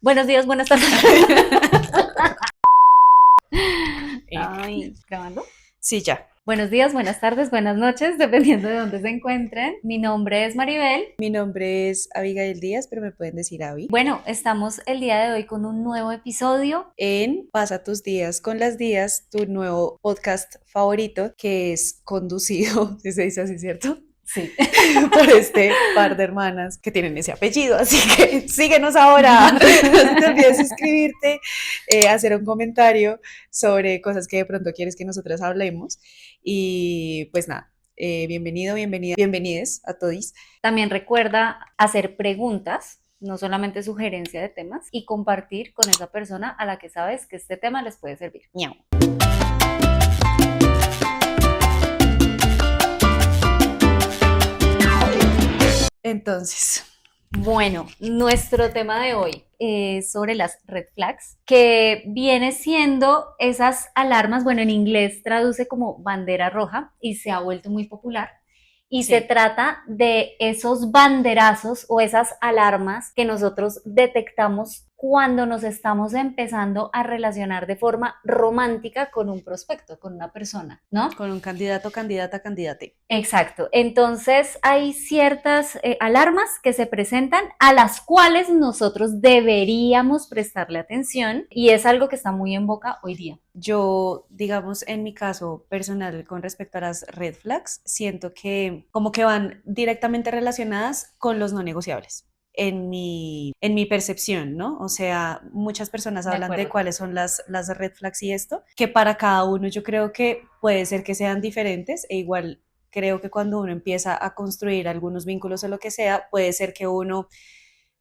Buenos días, buenas tardes. Ay, ¿Grabando? sí, ya. Buenos días, buenas tardes, buenas noches, dependiendo de dónde se encuentren. Mi nombre es Maribel. Mi nombre es Abigail Díaz, pero me pueden decir Abby. Bueno, estamos el día de hoy con un nuevo episodio. En Pasa tus días con las días, tu nuevo podcast favorito, que es conducido, si se dice así, ¿cierto? Sí. Por este par de hermanas que tienen ese apellido, así que síguenos ahora. No se te olvide suscribirte, hacer un comentario sobre cosas que de pronto quieres que nosotras hablemos. Y pues nada, bienvenido, bienvenida, bienvenides a todos. También recuerda hacer preguntas, no solamente sugerencia de temas, y compartir con esa persona a la que sabes que este tema les puede servir. Miau. Entonces, Bueno, nuestro tema de hoy es sobre las red flags, que viene siendo esas alarmas, bueno, en inglés traduce como bandera roja y se ha vuelto muy popular. Y se sí. trata de esos banderazos o esas alarmas que nosotros detectamos cuando nos estamos empezando a relacionar de forma romántica con un prospecto, con una persona, ¿no? Con un candidato, candidata, candidate. Exacto. Entonces hay ciertas alarmas que se presentan a las cuales nosotros deberíamos prestarle atención y es algo que está muy en boca hoy día. Yo, digamos, en mi caso personal con respecto a las red flags, siento que como que van directamente relacionadas con los no negociables. En mi percepción, ¿no? O sea, muchas personas De hablan de acuerdo. cuáles son las red flags y esto, que para cada uno yo creo que puede ser que sean diferentes e igual creo que cuando uno empieza a construir algunos vínculos o lo que sea, puede ser que uno,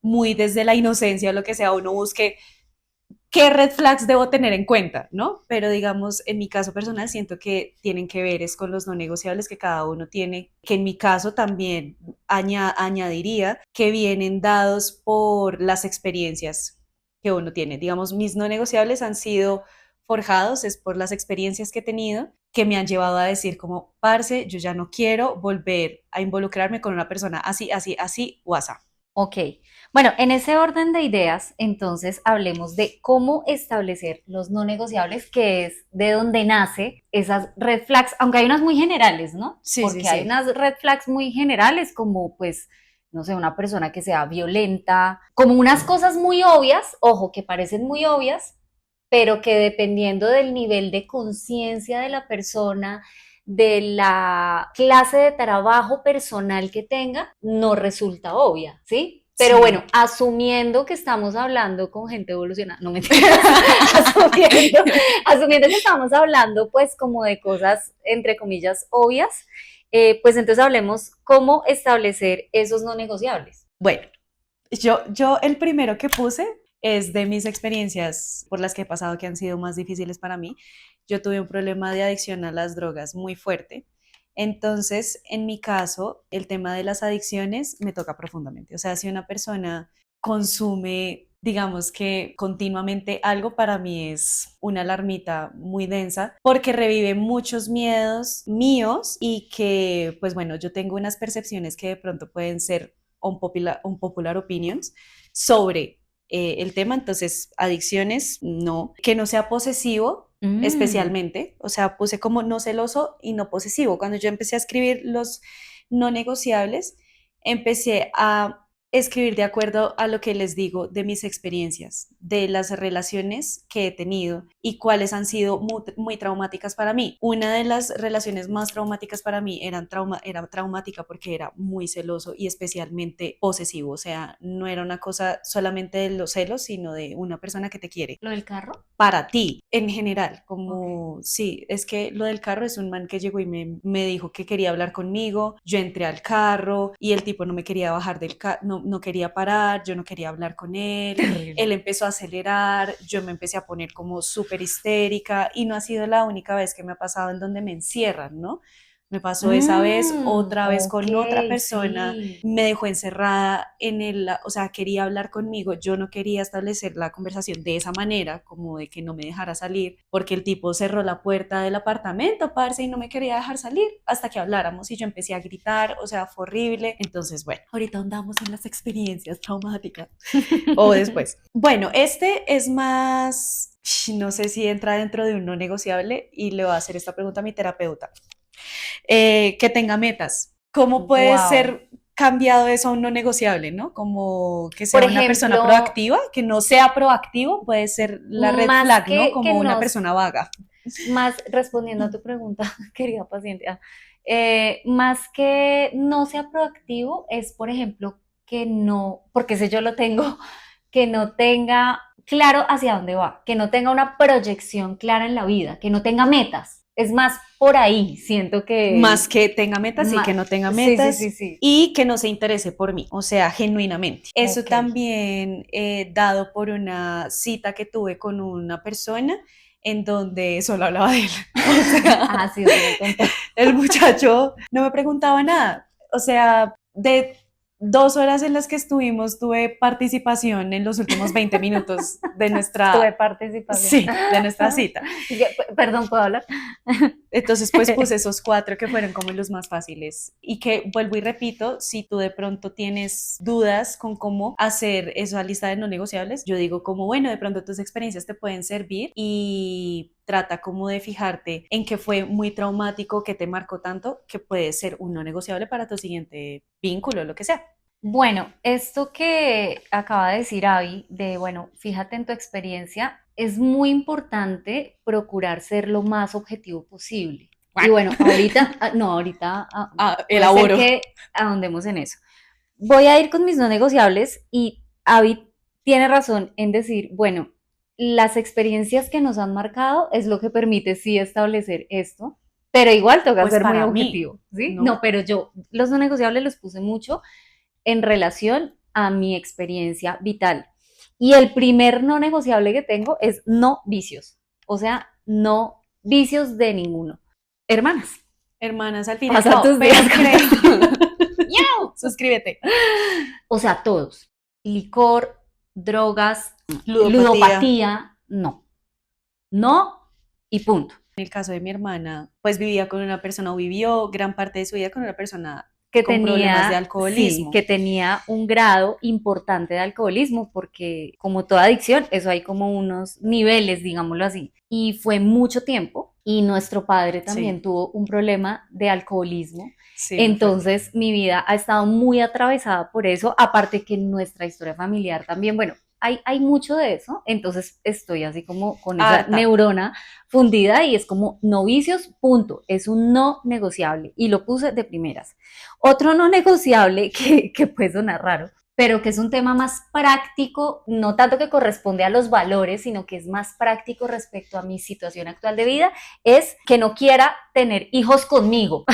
muy desde la inocencia o lo que sea, uno busque qué red flags debo tener en cuenta, ¿no? Pero digamos, en mi caso personal, siento que tienen que ver es con los no negociables que cada uno tiene, que en mi caso también añadiría que vienen dados por las experiencias que uno tiene. Digamos, mis no negociables han sido forjados es por las experiencias que he tenido que me han llevado a decir como, parce, yo ya no quiero volver a involucrarme con una persona así, así, así o así. Ok, bueno, en ese orden de ideas, entonces hablemos de cómo establecer los no negociables, que es de donde nace esas red flags, aunque hay unas muy generales, ¿no? Sí, sí, Porque hay sí. unas red flags muy generales como pues, no sé, una persona que sea violenta, como unas cosas muy obvias, ojo, que parecen muy obvias, pero que dependiendo del nivel de conciencia de la persona, de la clase de trabajo personal que tenga, no resulta obvia, ¿sí? Pero bueno, Sí. asumiendo que estamos hablando con gente evolucionada, no me entiendes, asumiendo, asumiendo que estamos hablando pues como de cosas entre comillas obvias, pues entonces hablemos cómo establecer esos no negociables. Bueno, yo el primero que puse es de mis experiencias por las que he pasado que han sido más difíciles para mí. Yo tuve un problema de adicción a las drogas muy fuerte. Entonces, en mi caso, el tema de las adicciones me toca profundamente. O sea, si una persona consume, digamos que continuamente algo, para mí es una alarmita muy densa porque revive muchos miedos míos y que, pues bueno, yo tengo unas percepciones que de pronto pueden ser unpopular opinions sobre el tema, entonces adicciones, no, que no sea posesivo Mm. especialmente, o sea, puse como no celoso y no posesivo. Cuando yo empecé a escribir los no negociables, empecé a escribir de acuerdo a lo que les digo de mis experiencias, de las relaciones que he tenido y cuáles han sido muy traumáticas para mí. Una de las relaciones más traumáticas para mí era traumática porque era muy celoso y especialmente posesivo, o sea, no era una cosa solamente de los celos, sino de una persona que te quiere ¿Lo del carro? para ti en general, Ok. como sí, es que lo del carro es un man que llegó y me dijo que quería hablar conmigo, yo entré al carro y el tipo no me quería bajar del carro, no, no quería parar, yo no quería hablar con él Terrible. empezó a acelerar, yo me empecé a poner como súper histérica y no ha sido la única vez que me ha pasado en donde me encierran, ¿no? Me pasó esa vez, otra vez Ok, con otra persona, sí. me dejó encerrada en o sea, quería hablar conmigo, yo no quería establecer la conversación de esa manera, como de que no me dejara salir, porque el tipo cerró la puerta del apartamento, parce, y no me quería dejar salir hasta que habláramos y yo empecé a gritar, o sea, fue horrible. Entonces, bueno, ahorita andamos en las experiencias traumáticas o después. Bueno, este es más, no sé si entra dentro de un no negociable y le voy a hacer esta pregunta a mi terapeuta. Que tenga metas. ¿Cómo puede Wow. ser cambiado eso a un no negociable, ¿no? Como que Por sea una persona ejemplo, proactiva, que no sea proactivo, puede ser la red más flag, ¿no? que Como una nos, persona vaga. más respondiendo a tu pregunta, querida paciente, más que no sea proactivo, es, por ejemplo, que no, porque ese yo lo tengo, que no tenga claro hacia dónde va, que no tenga una proyección clara en la vida, que no tenga metas. Es más por ahí, siento Más que, que tenga metas y que no tenga sí, sí, sí, metas sí. y que no se interese por mí, o sea, genuinamente. Eso Ok. también dado por una cita que tuve con una persona en donde solo hablaba de él. O sea, Ah, sí, eso me contó. el muchacho no me preguntaba nada. O sea, de 2 horas en las que estuvimos, tuve participación en los últimos 20 minutos de Tuve nuestra, participación. sí, de nuestra cita. Perdón, ¿puedo hablar? Entonces, pues puse esos 4 que fueron como los más fáciles. Y que vuelvo y repito, si tú de pronto tienes dudas con cómo hacer esa lista de no negociables, yo digo como, bueno, de pronto tus experiencias te pueden servir y trata como de fijarte en que fue muy traumático, que te marcó tanto, que puede ser un no negociable para tu siguiente vínculo, lo que sea. Bueno, esto que acaba de decir Avi, de, bueno, fíjate en tu experiencia, es muy importante procurar ser lo más objetivo posible. Y bueno, ahorita, no, ahorita puede ser Elaboro. que ahondemos en eso. Voy a ir con mis no negociables y Avi tiene razón en decir, bueno, las experiencias que nos han marcado es lo que permite sí establecer esto, pero igual toca Pues ser muy para mí, objetivo, ¿sí? No, ¿no? pero yo los no negociables los puse mucho en relación a mi experiencia vital. Y el primer no negociable que tengo es no vicios, o sea, no vicios de ninguno. Hermanas, Hermanas, al fin y al pasa cabo, tus días pero con creo, esto. suscríbete. O sea, todos. Licor, drogas, Ludopatía. ludopatía, no. No y punto. En el caso de mi hermana, pues vivía con una persona o vivió gran parte de su vida con una persona Que con problemas de tenía, sí, alcoholismo. que tenía un grado importante de alcoholismo, porque como toda adicción, eso hay como unos niveles, digámoslo así. Y fue mucho tiempo. Y nuestro padre también Sí, tuvo un problema de alcoholismo. sí, muy fuerte. Entonces, mi vida ha estado muy atravesada por eso, aparte que nuestra historia familiar también, bueno, hay mucho de eso, entonces estoy así como con esa Harta. neurona fundida y es como novicios, punto, es un no negociable y lo puse de primeras. Otro no negociable que puede sonar raro, pero que es un tema más práctico, no tanto que corresponde a los valores, sino que es más práctico respecto a mi situación actual de vida, es que no quiera tener hijos conmigo.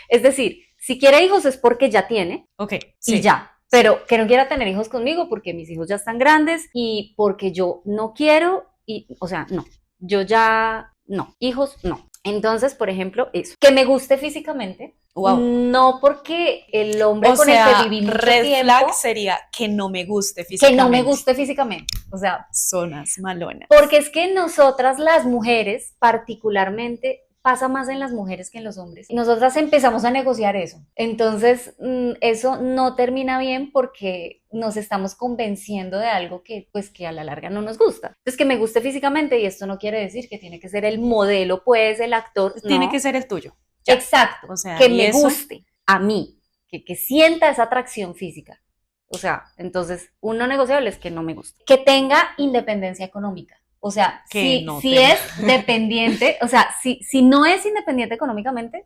Es decir, si quiere hijos es porque ya tiene Ok, y sí, ya, sí. pero que no quiera tener hijos conmigo porque mis hijos ya están grandes y porque yo no quiero y, o sea, no, yo ya, no, hijos no. Entonces, por ejemplo, eso, que me guste físicamente, Wow. no porque el hombre O con el que sea, viví mucho red flag tiempo, sería que no me guste que no me físicamente. guste físicamente, o sea, Zonas porque malonas. es que nosotras las mujeres, particularmente, pasa más en las mujeres que en los hombres. Y nosotras empezamos a negociar eso. Entonces, eso no termina bien porque nos estamos convenciendo de algo que, pues, que a la larga no nos gusta. Entonces, que me guste físicamente, y esto no quiere decir que tiene que ser el modelo, pues, el actor, Tiene que no. ser el tuyo. Ya. Exacto, O sea, que y me eso, guste a mí, que sienta esa atracción física. O sea, entonces, un no negociable es que no me gusta. Que tenga independencia económica. O sea, que no si tenga. es dependiente, o sea, si no es independiente económicamente,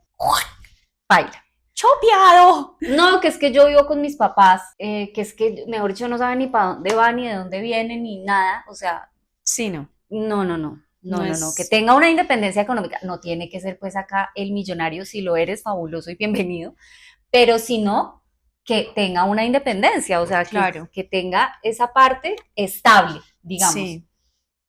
baila. ¡Chopeado! No, que es que yo vivo con mis papás, que es que, mejor dicho, no saben ni para dónde van, ni de dónde vienen, ni nada. O sea, Sí, no. no, no, no. No, No no, no, que es. tenga una independencia económica. No tiene que ser pues acá el millonario, si lo eres, fabuloso y bienvenido, pero si no, que tenga una independencia, o sea, Claro. que tenga esa parte estable, digamos, Sí.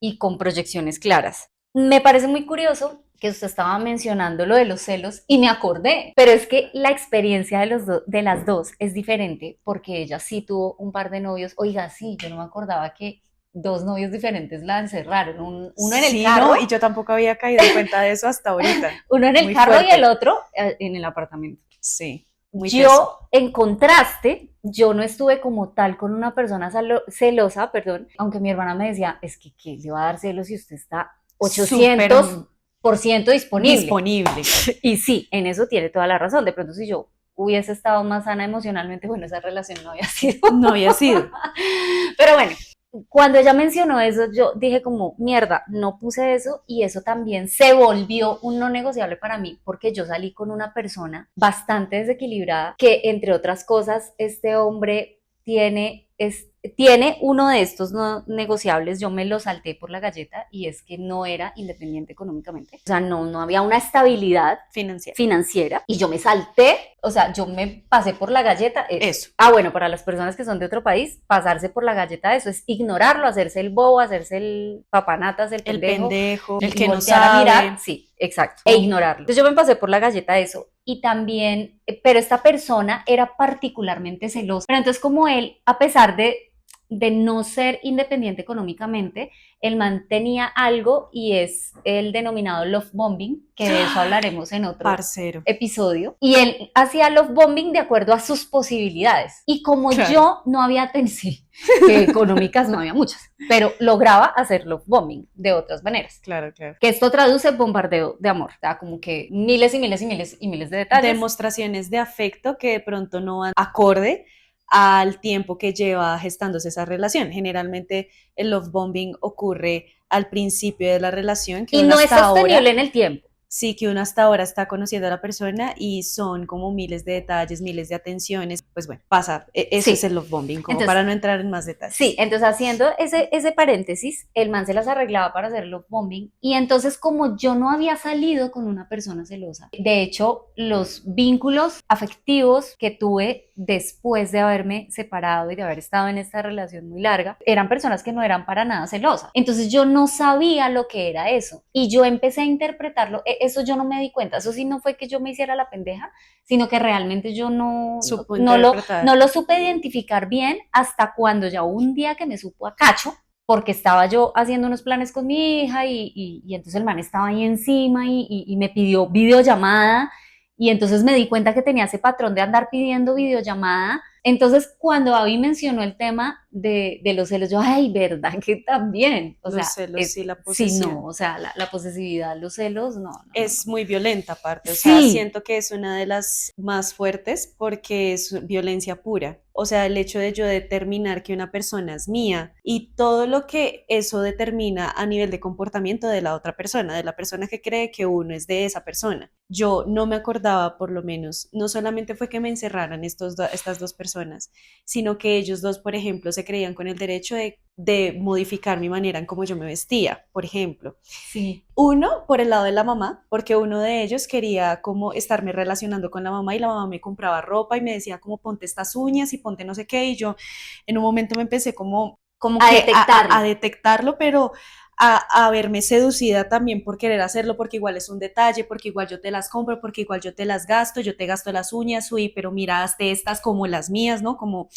y con proyecciones claras. Me parece muy curioso que usted estaba mencionando lo de los celos y me acordé, pero es que la experiencia de las dos es diferente porque ella sí tuvo un par de novios. Oiga, sí, yo no me acordaba que dos novios diferentes la encerraron, uno en el Sí, no, carro, y yo tampoco había caído en cuenta de eso hasta ahorita. uno en el Muy carro y el fuerte. otro en el apartamento. Sí, muy teso. Yo, en contraste, yo no estuve como tal con una persona celosa, perdón, aunque mi hermana me decía, es que ¿qué le va a dar celos si usted está Súper 800% disponible? disponible. Y sí, en eso tiene toda la razón. De pronto, si yo hubiese estado más sana emocionalmente, bueno, esa relación no había sido. No había sido. Pero bueno, cuando ella mencionó eso, yo dije como, mierda, no puse eso y eso también se volvió un no negociable para mí porque yo salí con una persona bastante desequilibrada que, entre otras cosas, este hombre tiene uno de estos no negociables, yo me lo salté por la galleta y es que no era independiente económicamente, o sea, no había una estabilidad Financiera. financiera y yo me salté, o sea, yo me pasé por la galleta Eso. Ah, bueno, para las personas que son de otro país, pasarse por la galleta eso es ignorarlo, hacerse el bobo, hacerse el papanatas, el El pendejo, pendejo, el y que no voltear a mirar, sabe. sí, exacto, e ignorarlo. Entonces yo me pasé por la galleta eso y también, pero esta persona era particularmente celosa, pero entonces como él, a pesar de no ser independiente económicamente, el man tenía algo y es el denominado love bombing, que de eso hablaremos en otro Parcero. episodio, y él hacía love bombing de acuerdo a sus posibilidades. Y como Claro. yo no había sí, que económicas no había muchas, pero lograba hacer love bombing de otras maneras. Claro, claro. Que esto traduce bombardeo de amor, o sea, como que miles y miles y miles y miles de detalles. Demostraciones de afecto que de pronto no van acorde al tiempo que lleva gestándose esa relación. Generalmente el love bombing ocurre al principio de la relación, que y uno no es hasta sostenible ahora, en el tiempo. sí, que uno hasta ahora está conociendo a la persona y son como miles de detalles, miles de atenciones. Pues bueno, pasa, eso es Sí. el love bombing, como Entonces, para no entrar en más detalles. sí, entonces haciendo ese paréntesis, el man se las arreglaba para hacer love bombing y entonces como yo no había salido con una persona celosa, de hecho los vínculos afectivos que tuve después de haberme separado y de haber estado en esta relación muy larga, eran personas que no eran para nada celosas. Entonces yo no sabía lo que era eso y yo empecé a interpretarlo, eso yo no me di cuenta, eso sí no fue que yo me hiciera la pendeja, sino que realmente yo no lo supe identificar bien hasta cuando ya un día que me supo a cacho, porque estaba yo haciendo unos planes con mi hija y entonces el man estaba ahí encima y me pidió videollamada y entonces me di cuenta que tenía ese patrón de andar pidiendo videollamada. Entonces, cuando Abby mencionó el tema de los celos, yo, ay, ¿verdad que también? O los sea, celos y la sí, posesión. no, o sea, la posesividad, los celos, no. Es muy violenta aparte, o Sí. sea, siento que es una de las más fuertes porque es violencia pura. O sea, el hecho de yo determinar que una persona es mía y todo lo que eso determina a nivel de comportamiento de la otra persona, de la persona que cree que uno es de esa persona. Yo no me acordaba, por lo menos, no solamente fue que me encerraran estas dos personas, sino que ellos dos, por ejemplo, se creían con el derecho de modificar mi manera en cómo yo me vestía, por ejemplo. Sí. Uno, por el lado de la mamá, porque uno de ellos quería como estarme relacionando con la mamá y la mamá me compraba ropa y me decía como ponte estas uñas y ponte no sé qué y yo en un momento me empecé como a detectarlo, pero a verme seducida también por querer hacerlo, porque igual es un detalle, porque igual yo te las compro, porque igual yo te las gasto, yo te gasto las uñas, uy, pero mira, hazte estas como las mías, ¿no? Como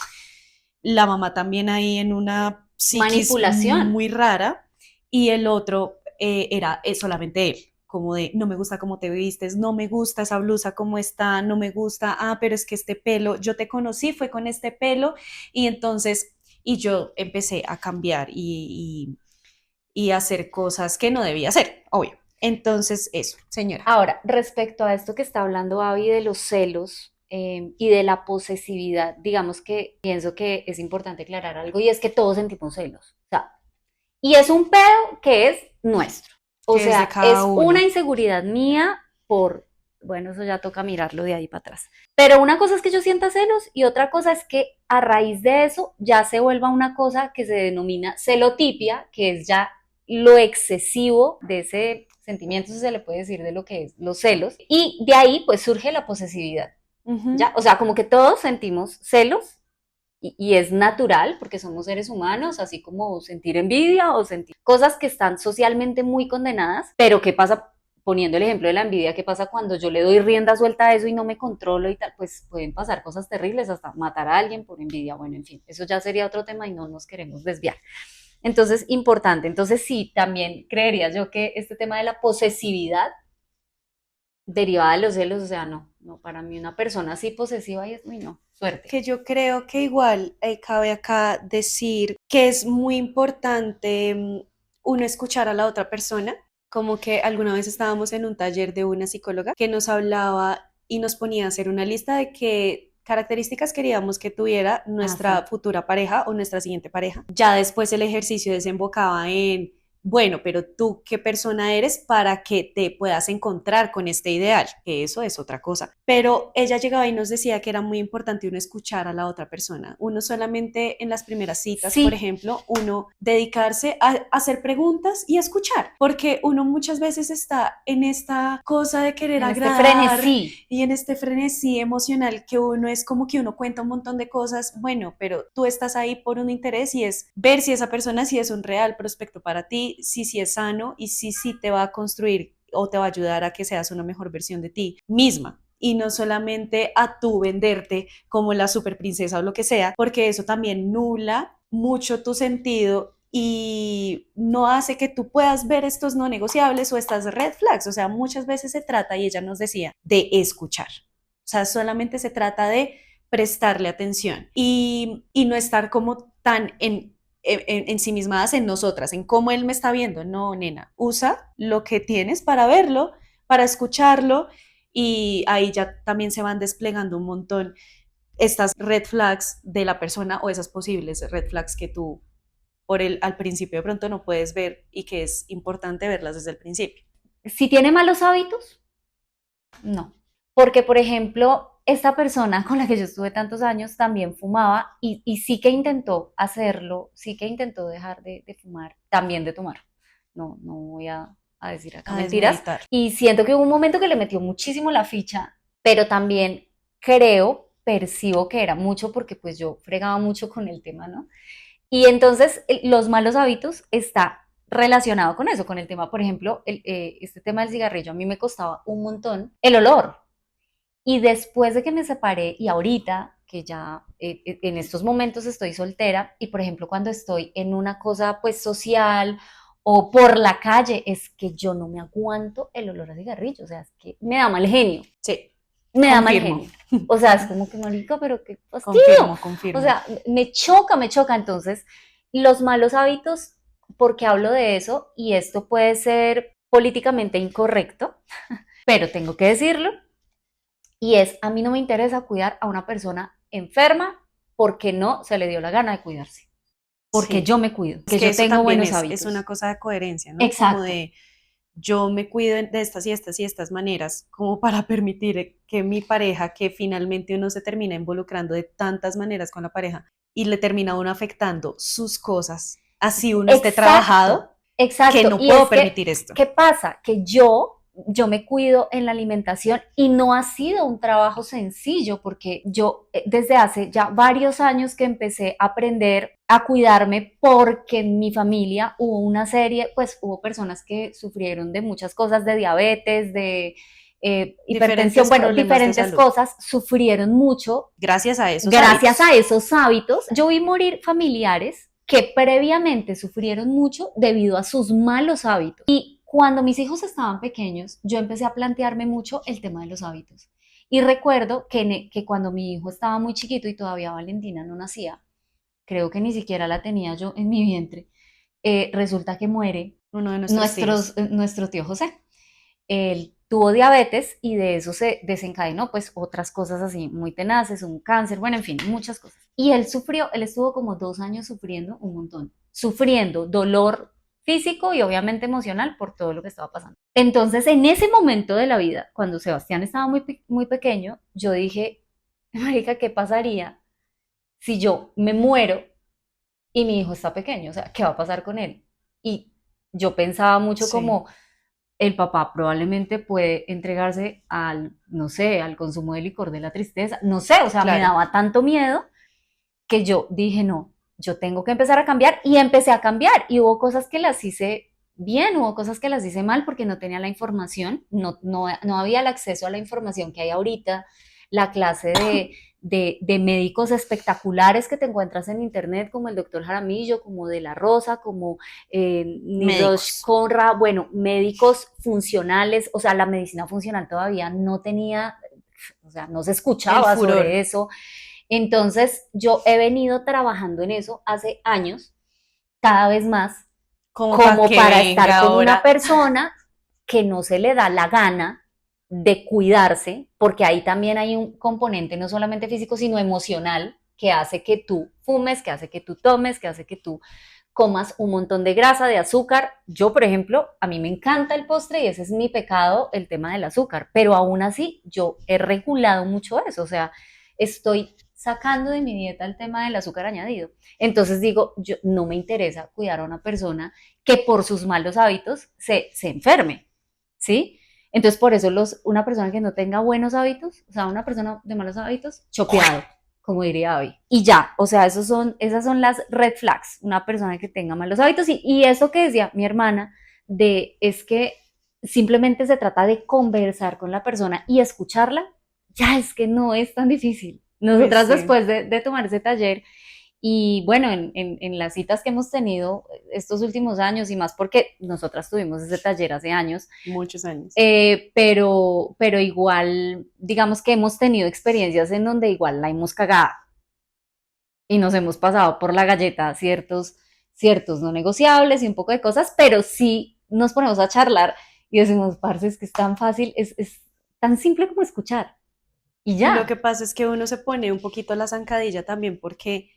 la mamá también ahí en una psiquis manipulación muy rara y el otro era solamente él, como de no me gusta cómo te vistes, no me gusta esa blusa como está, no me gusta, pero es que este pelo, yo te conocí, fue con este pelo y entonces, y yo empecé a cambiar y hacer cosas que no debía hacer, obvio. Entonces, eso, señora. Ahora, respecto a esto que está hablando Abby de los celos y de la posesividad, digamos que pienso que es importante aclarar algo y es que todos sentimos celos. O sea, y es un pedo que es nuestro. O Que sea, es de cada uno. una inseguridad mía bueno, eso ya toca mirarlo de ahí para atrás. Pero una cosa es que yo sienta celos y otra cosa es que a raíz de eso ya se vuelva una cosa que se denomina celotipia, que es ya lo excesivo de ese sentimiento, si se le puede decir, de lo que es los celos. Y de ahí pues surge la posesividad. ¿Ya? O sea, como que todos sentimos celos y es natural porque somos seres humanos, así como sentir envidia o sentir cosas que están socialmente muy condenadas, pero ¿qué pasa? poniendo el ejemplo de la envidia, ¿qué pasa cuando yo le doy rienda suelta a eso y no me controlo y tal? Pues pueden pasar cosas terribles, hasta matar a alguien por envidia. Bueno, en fin, eso ya sería otro tema y no nos queremos desviar. Entonces, importante. Entonces, sí, también creería yo que este tema de la posesividad derivada de los celos, o sea, no, no, para mí una persona así posesiva y es, uy, no, suerte. Que yo creo que igual cabe acá decir que es muy importante uno escuchar a la otra persona, como que alguna vez estábamos en un taller de una psicóloga que nos hablaba y nos ponía a hacer una lista de qué características queríamos que tuviera Ah, sí. nuestra futura pareja o nuestra siguiente pareja. Ya después el ejercicio desembocaba en, bueno, pero tú qué persona eres para que te puedas encontrar con este ideal, que eso es otra cosa. Pero ella llegaba y nos decía que era muy importante uno escuchar a la otra persona. Uno solamente en las primeras citas, por Sí, ejemplo, uno dedicarse a hacer preguntas y a escuchar, porque uno muchas veces está en esta cosa de querer en este agradar frenesí. y en este frenesí emocional que uno es como que uno cuenta un montón de cosas, bueno, pero tú estás ahí por un interés y es ver si esa persona sí es un real prospecto para ti, si sí es sano y si sí te va a construir o te va a ayudar a que seas una mejor versión de ti misma y no solamente a tú venderte como la super princesa o lo que sea, porque eso también nula mucho tu sentido y no hace que tú puedas ver estos no negociables o estas red flags. O sea, muchas veces se trata, y ella nos decía, de escuchar. O sea, solamente se trata de prestarle atención y no estar como tan ensimismadas en nosotras, en cómo él me está viendo. No, nena, usa lo que tienes para verlo, para escucharlo y ahí ya también se van desplegando un montón estas red flags de la persona o esas posibles red flags que tú al principio de pronto no puedes ver y que es importante verlas desde el principio. Si tiene malos hábitos, no. Porque, por ejemplo, esta persona con la que yo estuve tantos años también fumaba y sí que intentó hacerlo, sí que intentó dejar de fumar, también de tomar. No, no voy a decir acá A mentiras. desmeritar. Y siento que hubo un momento que le metió muchísimo la ficha, pero también creo, percibo que era mucho porque pues yo fregaba mucho con el tema, ¿no? Y entonces los malos hábitos está relacionado con eso, con el tema, por ejemplo, este tema del cigarrillo, a mí me costaba un montón el olor. Y después de que me separé y ahorita que ya en estos momentos estoy soltera y por ejemplo cuando estoy en una cosa pues social o por la calle, es que yo no me aguanto el olor a cigarrillo, o sea, es que me da mal genio, Sí, me da mal confirmo. genio. O sea, es como que marica, pero qué fastidio. Confirmo, O confirmo. sea, me choca. Entonces, los malos hábitos, porque hablo de eso, y esto puede ser políticamente incorrecto, pero tengo que decirlo, y es, a mí no me interesa cuidar a una persona enferma porque no se le dio la gana de cuidarse, porque Sí. yo me cuido, Es que que yo eso tengo también buenos es una hábitos. cosa de coherencia, ¿no? Como Exacto, de yo me cuido de estas y estas y estas maneras, como para permitir que mi pareja, que finalmente uno se termina involucrando de tantas maneras con la pareja y le termina uno afectando sus cosas, así uno esté exacto, trabajado, que exacto. no Y es puedo que, permitir esto. ¿qué pasa? Que yo me cuido en la alimentación y no ha sido un trabajo sencillo porque yo desde hace ya varios años que empecé a aprender a cuidarme porque en mi familia hubo una serie, pues hubo personas que sufrieron de muchas cosas, de diabetes, de hipertensión, Diferentes bueno, problemas de diferentes salud. cosas, sufrieron mucho Gracias a esos gracias hábitos. a esos hábitos. Yo vi morir familiares que previamente sufrieron mucho debido a sus malos hábitos. Y cuando mis hijos estaban pequeños, yo empecé a plantearme mucho el tema de los hábitos. Y recuerdo que cuando mi hijo estaba muy chiquito y todavía Valentina no nacía, creo que ni siquiera la tenía yo en mi vientre, resulta que muere Uno de nuestros tíos. nuestro tío José. Él tuvo diabetes y de eso se desencadenó pues otras cosas así muy tenaces, un cáncer, bueno, en fin, muchas cosas. Y él sufrió, él estuvo como 2 años sufriendo un montón, sufriendo dolor físico y obviamente emocional por todo lo que estaba pasando. Entonces, en ese momento de la vida, cuando Sebastián estaba muy pequeño, yo dije, marica, ¿qué pasaría si yo me muero y mi hijo está pequeño? O sea, ¿qué va a pasar con él? Y yo pensaba mucho Sí, como, el papá probablemente puede entregarse al, no sé, al consumo de licor de la tristeza, no sé, o sea, me claro. daba tanto miedo que yo dije, no, yo tengo que empezar a cambiar y empecé a cambiar y hubo cosas que las hice bien, hubo cosas que las hice mal porque no tenía la información, no había el acceso a la información que hay ahorita, la clase de médicos espectaculares que te encuentras en internet, como el doctor Jaramillo, como De La Rosa, como Nirosh Médicos. Conra, bueno, médicos funcionales, o sea, la medicina funcional todavía no tenía, o sea, no se El escuchaba sobre furor. eso. Entonces, yo he venido trabajando en eso hace años, cada vez más, Como para como que para estar venga con una ahora. persona que no se le da la gana de cuidarse, porque ahí también hay un componente no solamente físico, sino emocional, que hace que tú fumes, que hace que tú tomes, que hace que tú comas un montón de grasa, de azúcar. Yo, por ejemplo, a mí me encanta el postre y ese es mi pecado, el tema del azúcar, pero aún así yo he regulado mucho eso, o sea, estoy sacando de mi dieta el tema del azúcar añadido. Entonces digo, yo no me interesa cuidar a una persona que por sus malos hábitos se enferme, ¿sí? Entonces por eso una persona que no tenga buenos hábitos, o sea, una persona de malos hábitos, chopeado, como diría Abby. Y ya, o sea, esas son las red flags, una persona que tenga malos hábitos. Y eso que decía mi hermana, es que simplemente se trata de conversar con la persona y escucharla, ya es que no es tan difícil. Pues Nosotras sí, después de tomar ese taller y bueno, en las citas que hemos tenido estos últimos años y más porque nosotras tuvimos ese taller hace años, muchos años. pero igual, digamos que hemos tenido experiencias en donde igual la hemos cagado y nos hemos pasado por la galleta ciertos no negociables y un poco de cosas, pero sí nos ponemos a charlar y decimos, parce, es que es tan fácil, es tan simple como escuchar y Y lo ya. que pasa es que uno se pone un poquito la zancadilla también porque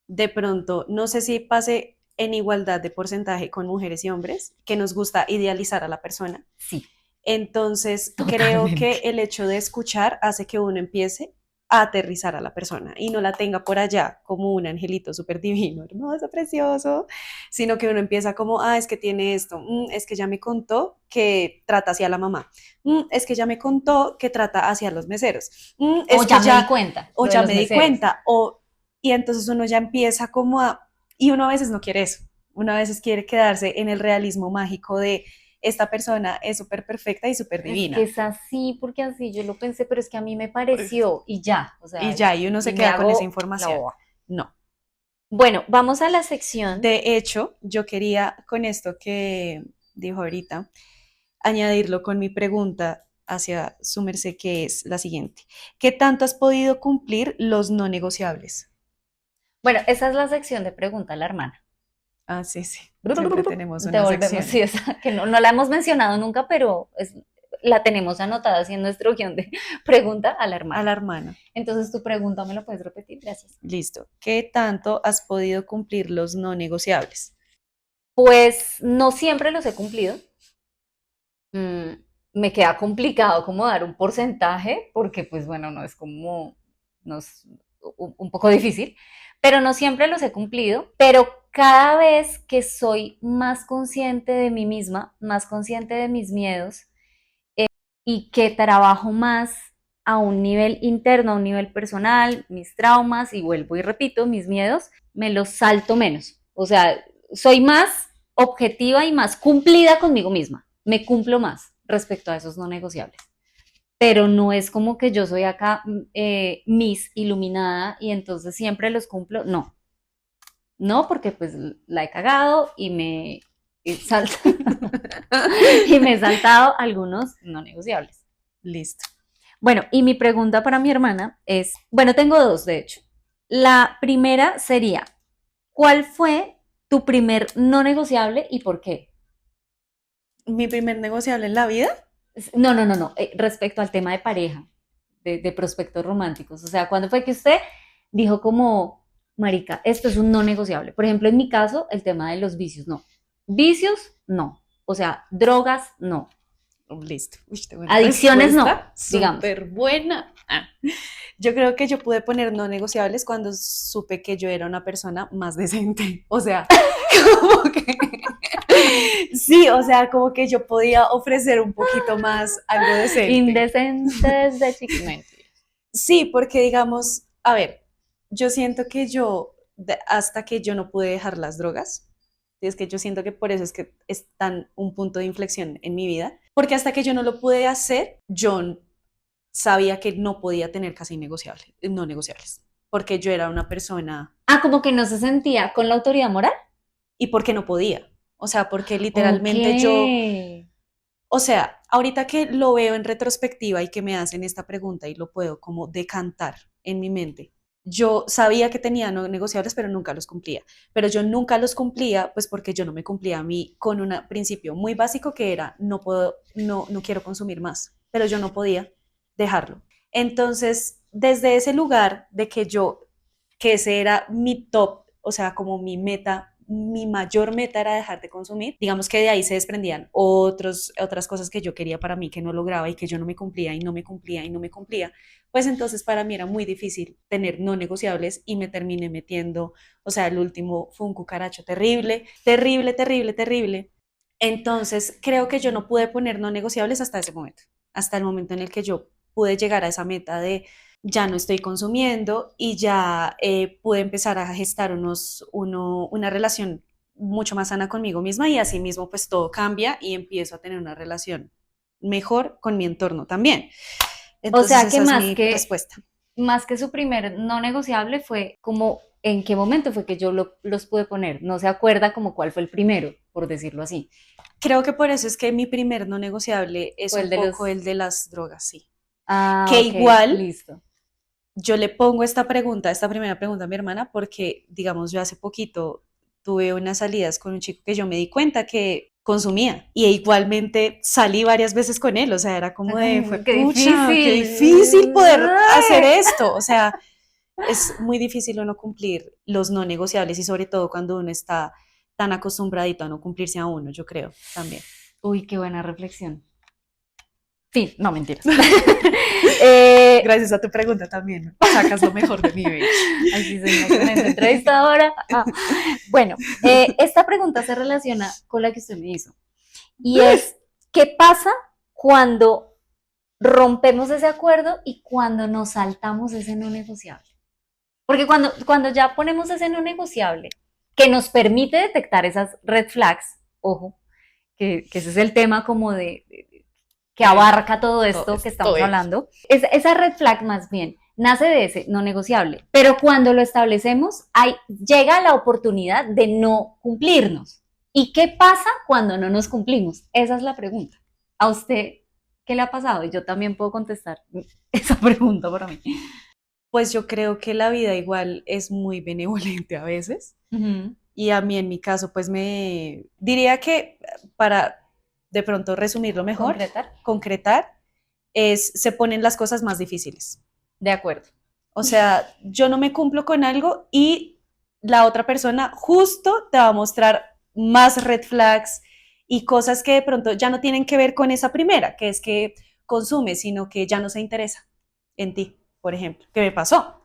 de pronto, no sé si pase en igualdad de porcentaje con mujeres y hombres, que nos gusta idealizar a la persona. Sí, Entonces, creo que totalmente. el hecho de escuchar hace que uno empiece a aterrizar a la persona y no la tenga por allá como un angelito súper divino, hermoso, precioso, sino que uno empieza como, ah, es que tiene esto, es que ya me contó que trata hacia la mamá, es que ya me contó que trata hacia los meseros, O es que ya me di ya, cuenta, o lo de ya los me di meseros. cuenta, y entonces uno ya empieza como a, y uno a veces no quiere eso, uno a veces quiere quedarse en el realismo mágico de esta persona es súper perfecta y súper Es que divina. es así, porque así yo lo pensé, pero es que a mí me pareció y ya, o Y sea, ya, y uno y se me queda con esa hago la información. boba. No. Bueno, vamos a la sección. De hecho, yo quería con esto que dijo ahorita, añadirlo con mi pregunta hacia su merced, que es la siguiente. ¿Qué tanto has podido cumplir los no negociables? Bueno, esa es la sección de pregunta a la hermana. Ah, sí, sí. Siempre tenemos una Devolvemos, sí, sección. esa que no la hemos mencionado nunca, pero la tenemos anotada así en nuestro guión de pregunta a la A hermana. la hermana. Entonces tu pregunta me lo puedes repetir, gracias. Listo. ¿Qué tanto has podido cumplir los no negociables? Pues no siempre los he cumplido. Mm, Me queda complicado como dar un porcentaje, porque pues bueno, no es como, no es un poco difícil, pero no siempre los he cumplido, pero cada vez que soy más consciente de mí misma, más consciente de mis miedos y que trabajo más a un nivel interno, a un nivel personal, mis traumas y vuelvo y repito, mis miedos, me los salto menos. O sea, soy más objetiva y más cumplida conmigo misma. Me cumplo más respecto a esos no negociables. Pero no es como que yo soy acá Miss iluminada y entonces siempre los cumplo. No, no, porque pues la he cagado y y me he saltado algunos no negociables. Listo. Bueno, y mi pregunta para mi hermana es, bueno, tengo dos, de hecho. La primera sería, ¿cuál fue tu primer no negociable y por qué? Mi primer negociable en la vida. No, no, no, no, respecto al tema de pareja, de prospectos románticos. O sea, ¿cuándo fue que usted dijo como, marica, esto es un no negociable? Por ejemplo, en mi caso, el tema de los vicios, no. Vicios, no. O sea, drogas, no. Listo. Uy, tengo una Adicciones, no, respuesta digamos. súper buena. Yo creo que yo pude poner no negociables cuando supe que yo era una persona más decente. O sea, como que... Sí, o sea, como que yo podía ofrecer un poquito más algo decente. Indecentes de chiquimento. Sí, porque digamos, a ver, yo siento que yo, hasta que yo no pude dejar las drogas, Y es que yo siento que por eso es que es tan un punto de inflexión en mi vida, porque hasta que yo no lo pude hacer, yo sabía que no podía tener casi no negociables, porque yo era una persona Ah, como que no se sentía con la autoridad moral. y porque no podía. O sea, porque Ok. literalmente yo, o sea, ahorita que lo veo en retrospectiva y que me hacen esta pregunta y lo puedo como decantar en mi mente, yo sabía que tenía no negociables, pero nunca los cumplía. Pero yo nunca los cumplía, pues porque yo no me cumplía a mí con un principio muy básico que era no puedo, no quiero consumir más, pero yo no podía dejarlo. Entonces, desde ese lugar de que ese era mi top, o sea, como mi meta, mi mayor meta era dejar de consumir, digamos que de ahí se desprendían otras cosas que yo quería para mí que no lograba y que yo no me cumplía y no me cumplía y no me cumplía, pues entonces para mí era muy difícil tener no negociables y me terminé metiendo, o sea, el último fue un cucaracho terrible, terrible, terrible, terrible. Entonces creo que yo no pude poner no negociables hasta ese momento, hasta el momento en el que yo pude llegar a esa meta de ya no estoy consumiendo y ya pude empezar a gestar una relación mucho más sana conmigo misma y así mismo pues todo cambia y empiezo a tener una relación mejor con mi entorno también. O Entonces sea que esa es mi respuesta. más que su primer no negociable fue como en qué momento fue que yo los pude poner. No se acuerda como cuál fue el primero, por decirlo así. Creo que por eso es que mi primer no negociable es Fue el un de poco los... el de las drogas, sí. Ah, Que ok, igual listo. yo le pongo esta pregunta, esta primera pregunta a mi hermana, porque, digamos, yo hace poquito tuve unas salidas con un chico que yo me di cuenta que consumía y igualmente salí varias veces con él, o sea, era como de, fue Qué pucha, qué difícil. difícil poder hacer Ay. esto, o sea, es muy difícil uno cumplir los no negociables y sobre todo cuando uno está tan acostumbradito a no cumplirse a uno, yo creo, también. Uy, qué buena reflexión. Sí, no mentiras. eh, Gracias a tu pregunta también, sacas lo mejor de mí, bitch. Ay, sí, soy una excelente entrevistadora. Ah, bueno, esta pregunta se relaciona con la que usted me hizo. Y es, ¿qué pasa cuando rompemos ese acuerdo y cuando nos saltamos ese no negociable? Porque cuando ya ponemos ese no negociable, que nos permite detectar esas red flags, ojo, que ese es el tema como que abarca todo esto que Esto estamos es. hablando, esa red flag más bien nace de ese no negociable, pero cuando lo establecemos, llega la oportunidad de no cumplirnos. ¿Y qué pasa cuando no nos cumplimos? Esa es la pregunta. ¿A usted qué le ha pasado? Y yo también puedo contestar esa pregunta para mí. Pues yo creo que la vida igual es muy benevolente a veces Uh -huh. y a mí en mi caso pues me diría que para de pronto resumirlo mejor, Concretar. concretar, se ponen las cosas más difíciles. De acuerdo. O sea, yo no me cumplo con algo y la otra persona justo te va a mostrar más red flags y cosas que de pronto ya no tienen que ver con esa primera, que es que consume, sino que ya no se interesa en ti, por ejemplo, que me pasó.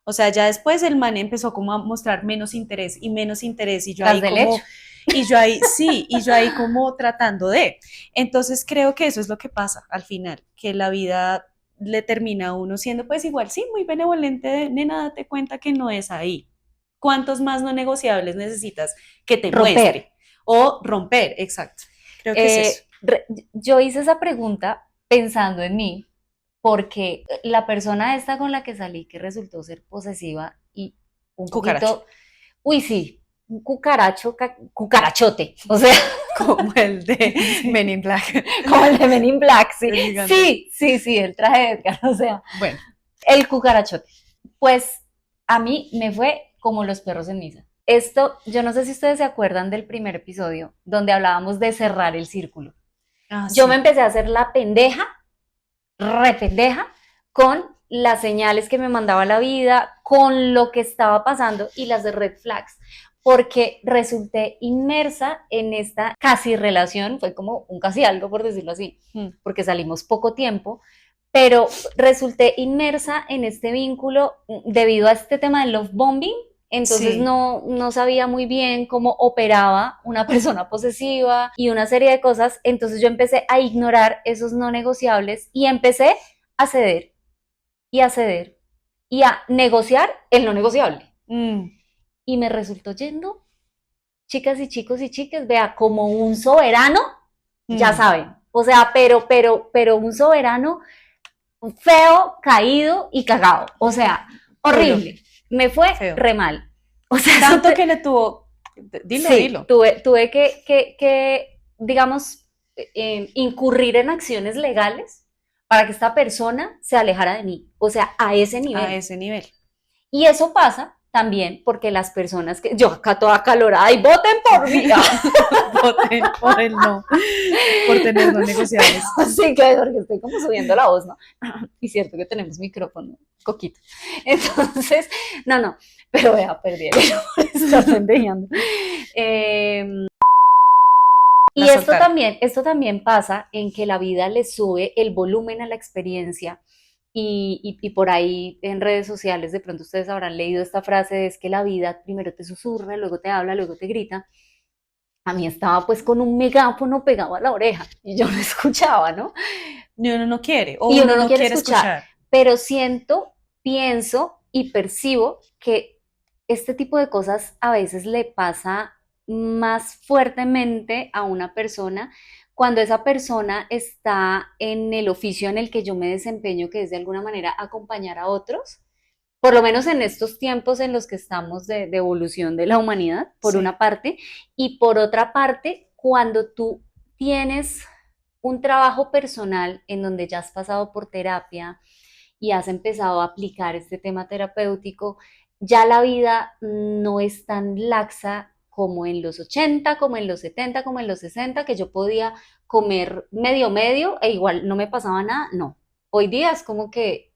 O sea, ya después el man empezó como a mostrar menos interés y yo Tras ahí del hecho. como, y yo ahí, sí, y yo ahí como tratando de. Entonces creo que eso es lo que pasa al final, que la vida le termina a uno siendo pues igual, sí, muy benevolente, de, nena, date cuenta que no es ahí. ¿Cuántos más no negociables necesitas que te Romper. muestre? O romper, exacto. Creo que es eso. Yo hice esa pregunta pensando en mí, porque la persona esta con la que salí, que resultó ser posesiva y un Cucaracho. poquito, uy, sí, un cucarachote, o sea, Como el de sí, Men in Black. como el de Men in Black, sí, El gigante. sí, sí, sí, el traje de Edgar, o sea, Bueno, el cucarachote. Pues a mí me fue como los perros en misa. Esto, yo no sé si ustedes se acuerdan del primer episodio donde hablábamos de cerrar el círculo. Yo me sí. empecé a hacer la pendeja, re pendeja, con las señales que me mandaba la vida, con lo que estaba pasando y las de red flags, porque resulté inmersa en esta casi relación, fue como un casi algo por decirlo así, porque salimos poco tiempo, pero resulté inmersa en este vínculo debido a este tema del love bombing. Entonces Sí. no sabía muy bien cómo operaba una persona posesiva y una serie de cosas. Entonces yo empecé a ignorar esos no negociables y empecé a ceder y a ceder y a negociar el no negociable. Mm. Y me resultó yendo chicas y chicos y chicas, vea, como un soberano, ya Mm, saben, o sea, pero un soberano feo, caído y cagado, o sea, duro, horrible, me fue feo. re mal, o sea, eso Tanto que le tuvo, dilo, sí, dilo. tuve que digamos, incurrir en acciones legales para que esta persona se alejara de mí, o sea, a ese A nivel. ese nivel. Y eso pasa también porque las personas que, yo acá toda calorada, y voten por mí. Voten por el no, por tener no negociables. Sí, claro, porque estoy como subiendo la voz, ¿no? Y cierto que tenemos micrófono, coquito. Entonces, no, pero vea, perdí el hilo por estar pendejeando. La Y soltaron. esto también pasa en que la vida le sube el volumen a la experiencia y por ahí en redes sociales de pronto ustedes habrán leído esta frase, es que la vida primero te susurra, luego te habla, luego te grita. A mí estaba pues con un megáfono pegado a la oreja y yo no escuchaba, ¿no? Ni uno no quiere, o Y uno uno no no quiere quiere escuchar, escuchar. pero siento, pienso y percibo que este tipo de cosas a veces le pasa más fuertemente a una persona cuando esa persona está en el oficio en el que yo me desempeño, que es de alguna manera acompañar a otros, por lo menos en estos tiempos en los que estamos de evolución de la humanidad, por una Sí, parte, y por otra parte, cuando tú tienes un trabajo personal en donde ya has pasado por terapia y has empezado a aplicar este tema terapéutico, ya la vida no es tan laxa como en los 80, como en los 70, como en los 60, que yo podía comer medio medio e igual no me pasaba nada. No, hoy día es como que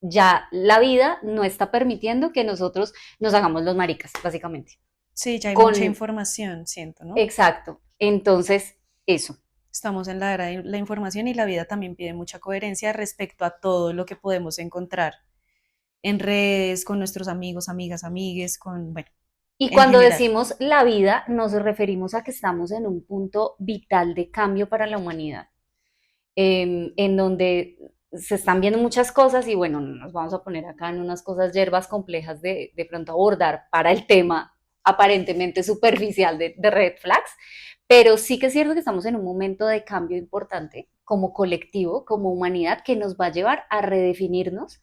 ya la vida no está permitiendo que nosotros nos hagamos los maricas, básicamente. sí, ya hay mucha Con, información, siento, ¿no? exacto. Entonces, eso. Estamos en la era de la información y la vida también pide mucha coherencia respecto a todo lo que podemos encontrar en redes, con nuestros amigos, amigas, amigues, con, bueno, Y en cuando general. decimos la vida, nos referimos a que estamos en un punto vital de cambio para la humanidad, en donde se están viendo muchas cosas y bueno, no nos vamos a poner acá en unas cosas hierbas complejas de pronto abordar para el tema aparentemente superficial de red flags, pero sí que es cierto que estamos en un momento de cambio importante como colectivo, como humanidad, que nos va a llevar a redefinirnos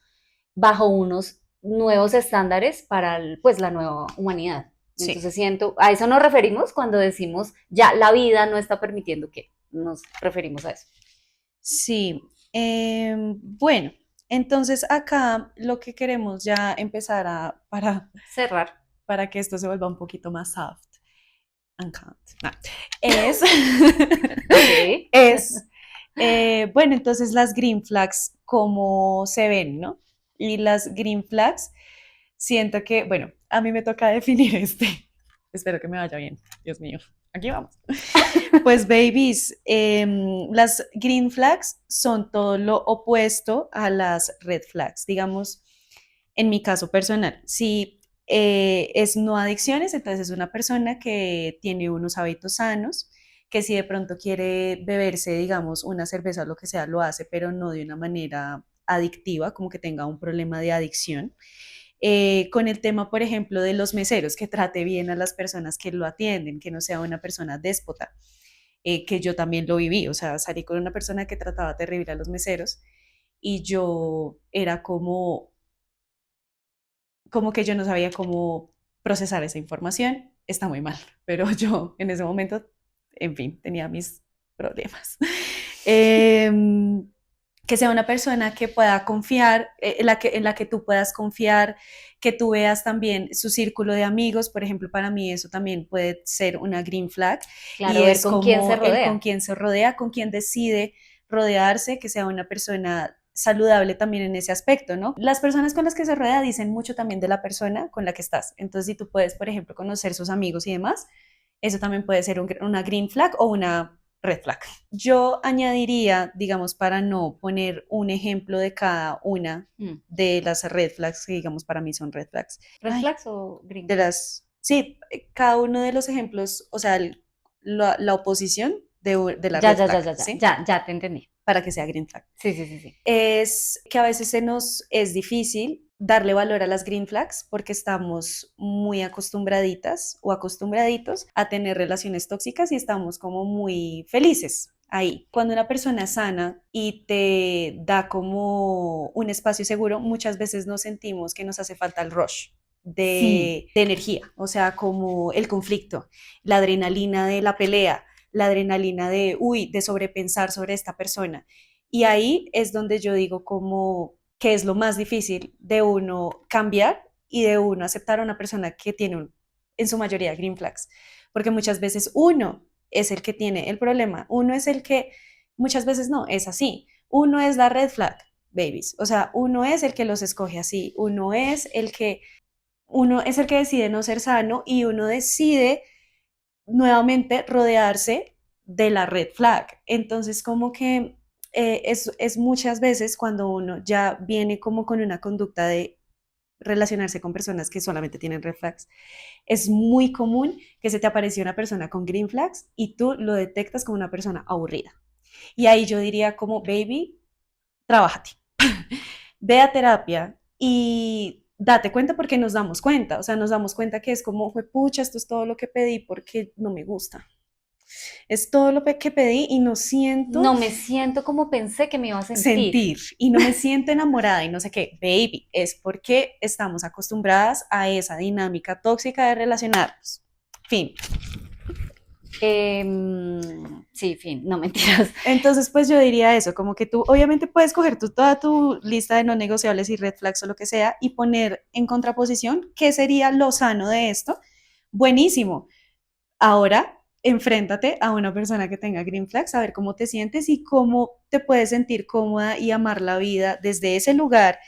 bajo unos nuevos estándares para pues la nueva humanidad. Sí, Entonces siento, a eso nos referimos cuando decimos ya la vida no está permitiendo que nos referimos a eso. sí. Bueno, entonces acá lo que queremos ya empezar a, Cerrar. para que esto se vuelva un poquito más soft and kind, no, es, Ok. es, bueno, entonces las green flags, ¿cómo se ven, no? Y las green flags, siento que, bueno, a mí me toca definir este. Espero que me vaya bien, Dios mío. Aquí vamos. Pues, babies, las green flags son todo lo opuesto a las red flags. Digamos, en mi caso personal, si es no adicciones, entonces es una persona que tiene unos hábitos sanos, que si de pronto quiere beberse, digamos, una cerveza o lo que sea, lo hace, pero no de una manera adictiva, como que tenga un problema de adicción. Con el tema, por ejemplo, de los meseros, que trate bien a las personas que lo atienden, que no sea una persona déspota, que yo también lo viví, o sea, salí con una persona que trataba terrible a los meseros y yo era como que yo no sabía cómo procesar esa información, está muy mal, pero yo en ese momento, en fin, tenía mis problemas. Eh, que sea una persona que pueda confiar, en la que tú puedas confiar, que tú veas también su círculo de amigos, por ejemplo, para mí eso también puede ser una green flag, y Claro, ver es con quién se como el con rodea. quién se rodea, con quién decide rodearse, que sea una persona saludable también en ese aspecto, ¿no? Las personas con las que se rodea dicen mucho también de la persona con la que estás. Entonces, si tú puedes, por ejemplo, conocer sus amigos y demás, eso también puede ser una green flag o una red flag. Yo añadiría, digamos, para no poner un ejemplo de cada una Mm. de las red flags, que digamos para mí son red flags. ¿Red Ay, flags o green de flags? las, sí, cada uno de los ejemplos, o sea, la oposición de la Ya, red ya, ya, flag, ya, ya, ¿sí? ya, ya te entendí. para que sea green flag. Sí, sí, sí, sí. Es que a veces se nos es difícil darle valor a las green flags porque estamos muy acostumbraditas o acostumbraditos a tener relaciones tóxicas y estamos como muy felices ahí. Cuando una persona es sana y te da como un espacio seguro, muchas veces nos sentimos que nos hace falta el rush Sí, de energía, o sea, como el conflicto, la adrenalina de la pelea, la adrenalina de, uy, de sobrepensar sobre esta persona. Y ahí es donde yo digo como que es lo más difícil de uno cambiar y de uno aceptar a una persona que tiene en su mayoría green flags, porque muchas veces uno es el que tiene el problema, uno es el que, muchas veces no, es así, uno es la red flag, babies, o sea, uno es el que los escoge así, uno es el que decide no ser sano y uno decide nuevamente rodearse de la red flag. Entonces, como que es muchas veces cuando uno ya viene como con una conducta de relacionarse con personas que solamente tienen red flags, es muy común que se te apareció una persona con green flags y tú lo detectas como una persona aburrida. Y ahí yo diría como, baby, trabájate, ve a terapia y date cuenta porque nos damos cuenta, o sea, nos damos cuenta que es como, fue pucha, esto es todo lo que pedí porque no me gusta. Es todo lo que pedí y no siento no me siento como pensé que me iba a sentir. sentir y no me siento enamorada y no sé qué, baby, es porque estamos acostumbradas a esa dinámica tóxica de relacionarnos. Fin. Sí, fin, no mentiras. Entonces, pues yo diría eso, como que tú obviamente puedes coger toda tu lista de no negociables y red flags o lo que sea y poner en contraposición qué sería lo sano de esto. Buenísimo. Ahora, enfréntate a una persona que tenga green flags, a ver cómo te sientes y cómo te puedes sentir cómoda y amar la vida desde ese lugar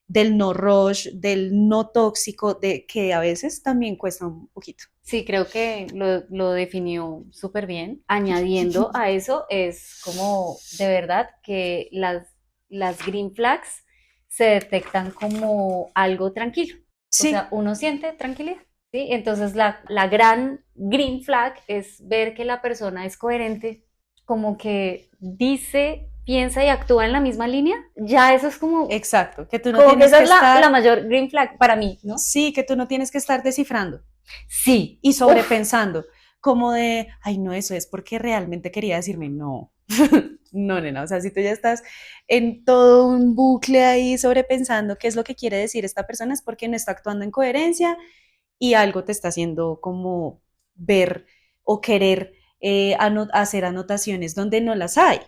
del no rush, del no tóxico, de que a veces también cuesta un poquito. Sí, creo que lo definió súper bien. Añadiendo a eso, es como de verdad que las green flags se detectan como algo tranquilo. O sea, Sí, uno siente tranquilidad, ¿sí? Entonces la gran green flag es ver que la persona es coherente, como que dice, piensa y actúa en la misma línea. Ya eso es exacto, que tú no como que tienes esa que es la estar, mayor green flag para mí, ¿no? sí, que tú no tienes que estar descifrando Sí. y Uf, sobrepensando, como de, ay, no, eso es porque realmente quería decirme no. No, nena, o sea, si tú ya estás en todo un bucle ahí sobrepensando qué es lo que quiere decir esta persona, es porque no está actuando en coherencia y algo te está haciendo como ver o querer hacer anotaciones donde no las hay.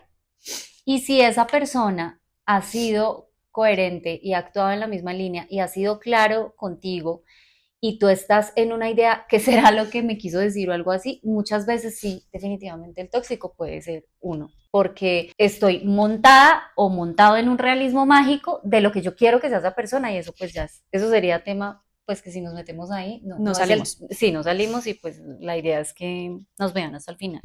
y si esa persona ha sido coherente y ha actuado en la misma línea y ha sido claro contigo y tú estás en una idea que será lo que me quiso decir o algo así, muchas veces sí, definitivamente el tóxico puede ser uno, porque estoy montada o montado en un realismo mágico de lo que yo quiero que sea esa persona y eso pues ya, eso sería tema pues que si nos metemos ahí, no, No no es el, salimos. sí, no salimos y pues la idea es que nos vean hasta el final.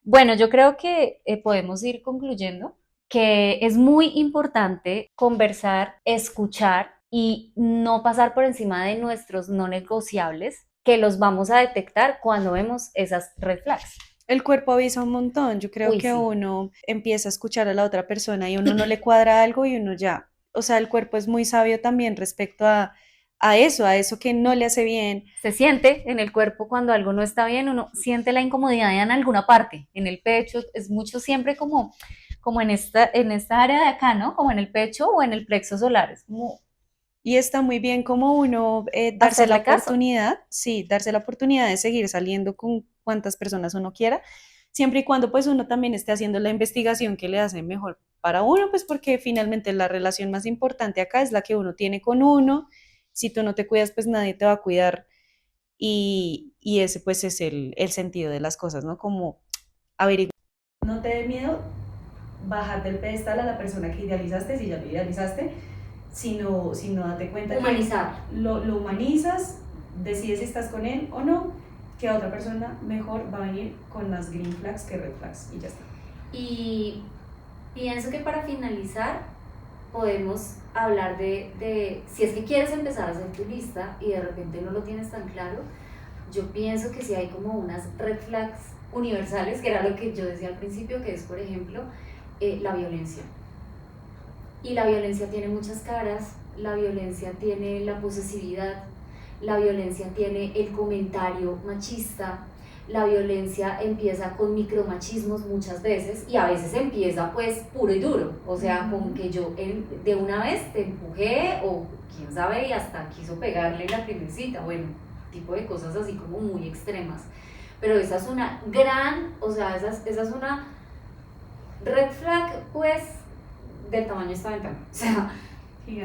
Bueno, yo creo que podemos ir concluyendo que es muy importante conversar, escuchar y no pasar por encima de nuestros no negociables que los vamos a detectar cuando vemos esas red flags. El cuerpo avisa un montón. Yo creo Uy, que sí. uno empieza a escuchar a la otra persona y uno no le cuadra algo y uno ya. O sea, el cuerpo es muy sabio también respecto a eso que no le hace bien. Se siente en el cuerpo cuando algo no está bien, uno siente la incomodidad en alguna parte, en el pecho, es mucho siempre como en esta área de acá, ¿no? Como en el pecho o en el plexo solar, es como Y está muy bien como uno darse la hacerle caso. oportunidad, sí, darse la oportunidad de seguir saliendo con cuantas personas uno quiera, siempre y cuando pues uno también esté haciendo la investigación que le hace mejor para uno, pues porque finalmente la relación más importante acá es la que uno tiene con uno. Si tú no te cuidas, pues nadie te va a cuidar y ese pues es el sentido de las cosas, ¿no? Como averiguar. No te dé miedo bajar del pedestal a la persona que idealizaste, si ya lo idealizaste, sino date cuenta que Humanizar. lo humanizas, decides si estás con él o no, que otra persona mejor va a venir con más green flags que red flags y ya está. Y pienso que para finalizar podemos hablar de si es que quieres empezar a hacer tu lista y de repente no lo tienes tan claro, yo pienso que sí hay como unas red flags universales, que era lo que yo decía al principio, que es, por ejemplo, la violencia. Y la violencia tiene muchas caras, la violencia tiene la posesividad, la violencia tiene el comentario machista, la violencia empieza con micromachismos muchas veces y a veces empieza pues puro y duro, o sea, con que yo de una vez te empujé o quién sabe y hasta quiso pegarle la primera cita, bueno, tipo de cosas así como muy extremas. Pero esa es una gran, o sea, esa es una red flag pues del tamaño de esta ventana, o sea,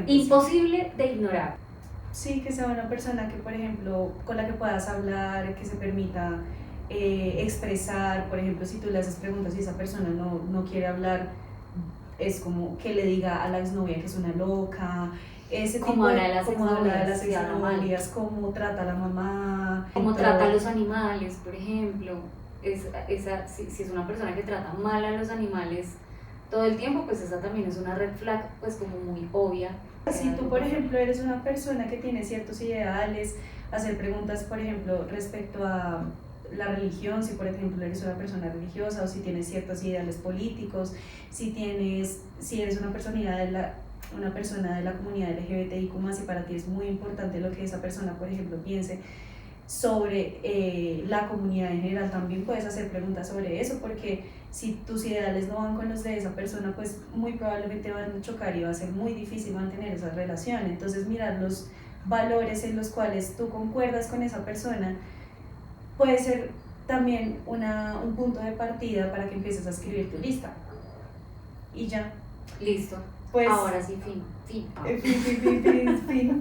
imposible de ignorar. Sí, que sea una persona que, por ejemplo, con la que puedas hablar, que se permita expresar, por ejemplo, si tú le haces preguntas y esa persona no quiere hablar, es como que le diga a la exnovia que es una loca, ese Cómo tipo habla de las cómo habla de las exnovias, cómo trata a la mamá, cómo trata a los animales, por ejemplo. Si es una persona que trata mal a los animales todo el tiempo, pues esa también es una red flag, pues como muy obvia. Si tú, por ejemplo, eres una persona que tiene ciertos ideales, hacer preguntas, por ejemplo, respecto a la religión, si por ejemplo eres una persona religiosa o si tienes ciertos ideales políticos, si eres una persona de la comunidad LGBTIQ+, y para ti es muy importante lo que esa persona, por ejemplo, piense sobre la comunidad en general, también puedes hacer preguntas sobre eso, porque si tus ideales no van con los de esa persona, pues muy probablemente van a chocar y va a ser muy difícil mantener esa relación. Entonces mirar los valores en los cuales tú concuerdas con esa persona puede ser también un punto de partida para que empieces a escribir tu lista. Y ya. Listo. Pues, ahora sí, fin.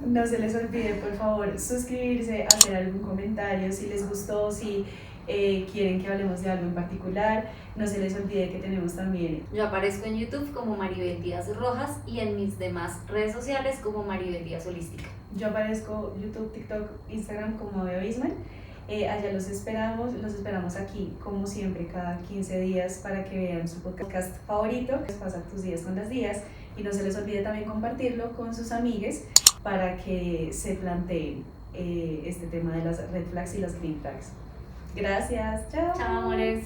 No se les olvide, por favor, suscribirse, hacer algún comentario si les gustó, si quieren que hablemos de algo en particular. No se les olvide que tenemos también... Yo aparezco en YouTube como Maribel Díaz Rojas y en mis demás redes sociales como Maribel Díaz Holística. Yo aparezco YouTube, TikTok, Instagram como Beo Ismael. Allá los esperamos aquí como siempre cada 15 días para que vean su podcast favorito, Pasa tus días con las días, y no se les olvide también compartirlo con sus amigues para que se planteen este tema de las red flags y las green flags. Gracias, chao. Chao, amores.